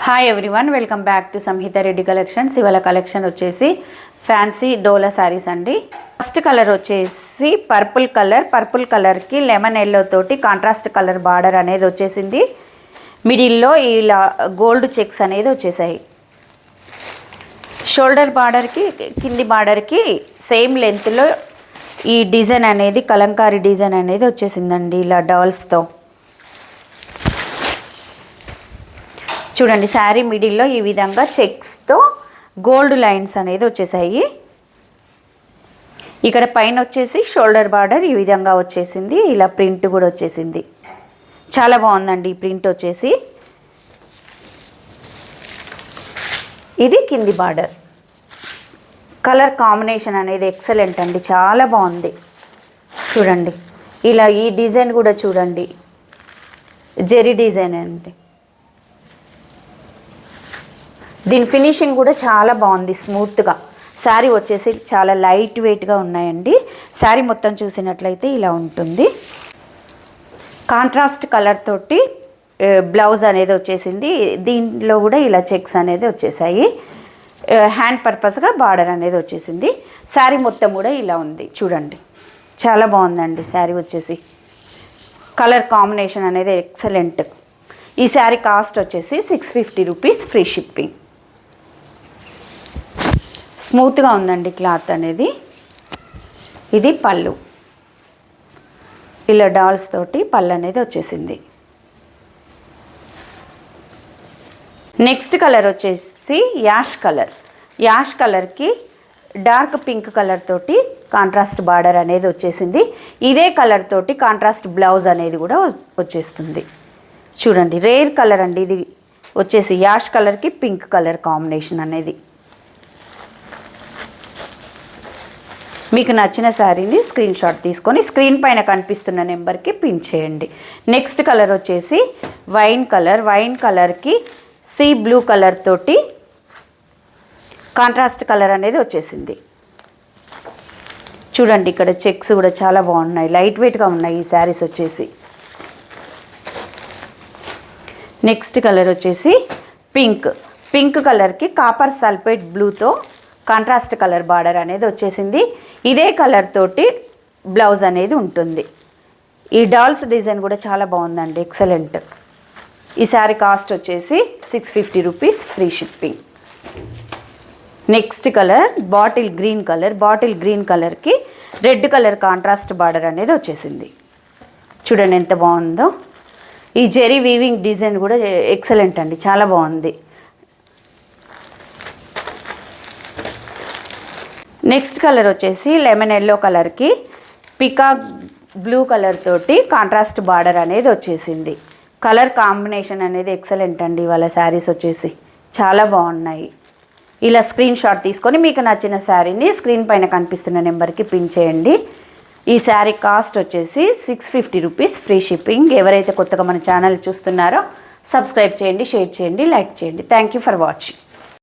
Hi everyone, welcome back to Samhitha Reddy collections. ఇవాళ collection వచ్చేసి fancy డోలా శారీస్ అండి. ఫస్ట్ కలర్ వచ్చేసి పర్పుల్ కలర్కి లెమన్ ఎల్లో తోటి కాంట్రాస్ట్ కలర్ బార్డర్ అనేది వచ్చేసింది. మిడిల్లో ఇలా గోల్డ్ చెక్స్ అనేది వచ్చేసాయి. షోల్డర్ బార్డర్కి కింది బార్డర్కి సేమ్ లెంత్లో ఈ డిజైన్ అనేది కలంకారీ డిజైన్ అనేది వచ్చేసిందండి. ఇలా డాల్స్తో చూడండి. శారీ మిడిల్లో ఈ విధంగా చెక్స్తో గోల్డ్ లైన్స్ అనేది వచ్చేసాయి. ఇక్కడ పైన వచ్చేసి షోల్డర్ బార్డర్ ఈ విధంగా వచ్చేసింది. ఇలా ప్రింట్ కూడా వచ్చేసింది. చాలా బాగుందండి ఈ ప్రింట్ వచ్చేసి. ఇది కింది బార్డర్. కలర్ కాంబినేషన్ అనేది ఎక్సలెంట్ అండి, చాలా బాగుంది. చూడండి ఇలా ఈ డిజైన్ కూడా చూడండి, జెరీ డిజైన్ అండి. దీని ఫినిషింగ్ కూడా చాలా బాగుంది, స్మూత్గా. శారీ వచ్చేసి చాలా లైట్ వెయిట్గా ఉన్నాయండి. శారీ మొత్తం చూసినట్లయితే ఇలా ఉంటుంది. కాంట్రాస్ట్ కలర్ తోటి బ్లౌజ్ అనేది వచ్చేసింది. దీంట్లో కూడా ఇలా చెక్స్ అనేది వచ్చేసాయి. హ్యాండ్ పర్పస్గా బార్డర్ అనేది వచ్చేసింది. శారీ మొత్తం కూడా ఇలా ఉంది చూడండి. చాలా బాగుందండి శారీ వచ్చేసి. కలర్ కాంబినేషన్ అనేది ఎక్సలెంట్. ఈ శారీ కాస్ట్ వచ్చేసి 650 రూపీస్, ఫ్రీ షిప్పింగ్. స్మూత్గా ఉందండి క్లాత్ అనేది. ఇది పళ్ళు, ఇలా డాల్స్ తోటి పళ్ళు అనేది వచ్చేసింది. నెక్స్ట్ కలర్ వచ్చేసి యాష్ కలర్కి డార్క్ పింక్ కలర్ తోటి కాంట్రాస్ట్ బార్డర్ అనేది వచ్చేసింది. ఇదే కలర్ తోటి కాంట్రాస్ట్ బ్లౌజ్ అనేది కూడా వచ్చేస్తుంది. చూడండి రేర్ కలర్ అండి ఇది వచ్చేసి. యాష్ కలర్కి పింక్ కలర్ కాంబినేషన్ అనేది. మీకు నచ్చిన శారీని స్క్రీన్ షాట్ తీసుకొని స్క్రీన్ పైన కనిపిస్తున్న నెంబర్కి పిన్ చేయండి. నెక్స్ట్ కలర్ వచ్చేసి వైన్ కలర్కి సీ బ్లూ కలర్ తోటి కాంట్రాస్ట్ కలర్ అనేది వచ్చేసింది. చూడండి ఇక్కడ చెక్స్ కూడా చాలా బాగున్నాయి, లైట్ వెయిట్గా ఉన్నాయి ఈ శారీస్ వచ్చేసి. నెక్స్ట్ కలర్ వచ్చేసి పింక్ కలర్కి కాపర్ సల్ఫేట్ బ్లూతో కాంట్రాస్ట్ కలర్ బార్డర్ అనేది వచ్చేసింది. ఇదే కలర్ తోటి బ్లౌజ్ అనేది ఉంటుంది. ఈ డాల్స్ డిజైన్ కూడా చాలా బాగుందండి, ఎక్సలెంట్. ఈ శారీ కాస్ట్ వచ్చేసి 650 rupees, free shipping. Next colour bottle green కలర్కి రెడ్ కలర్ కాంట్రాస్ట్ బార్డర్ అనేది వచ్చేసింది. చూడండి ఎంత బాగుందో. ఈ జెరీ వీవింగ్ డిజైన్ కూడా ఎక్సలెంట్ అండి, చాలా బాగుంది. నెక్స్ట్ కలర్ వచ్చేసి లెమన్ ఎల్లో కలర్కి పికాక్ బ్లూ కలర్ తోటి కాంట్రాస్ట్ బార్డర్ అనేది వచ్చేసింది. కలర్ కాంబినేషన్ అనేది ఎక్సలెంట్ అండి. వాళ్ళ శారీస్ వచ్చేసి చాలా బాగున్నాయి. ఇలా స్క్రీన్ షాట్ తీసుకొని మీకు నచ్చిన శారీని స్క్రీన్ పైన కనిపిస్తున్న నెంబర్కి పిన్ చేయండి. ఈ శారీ కాస్ట్ వచ్చేసి 650 రూపీస్, ఫ్రీ షిప్పింగ్. ఎవరైతే కొత్తగా మన ఛానల్ చూస్తున్నారో సబ్స్క్రైబ్ చేయండి, షేర్ చేయండి, లైక్ చేయండి. Thank you for watching.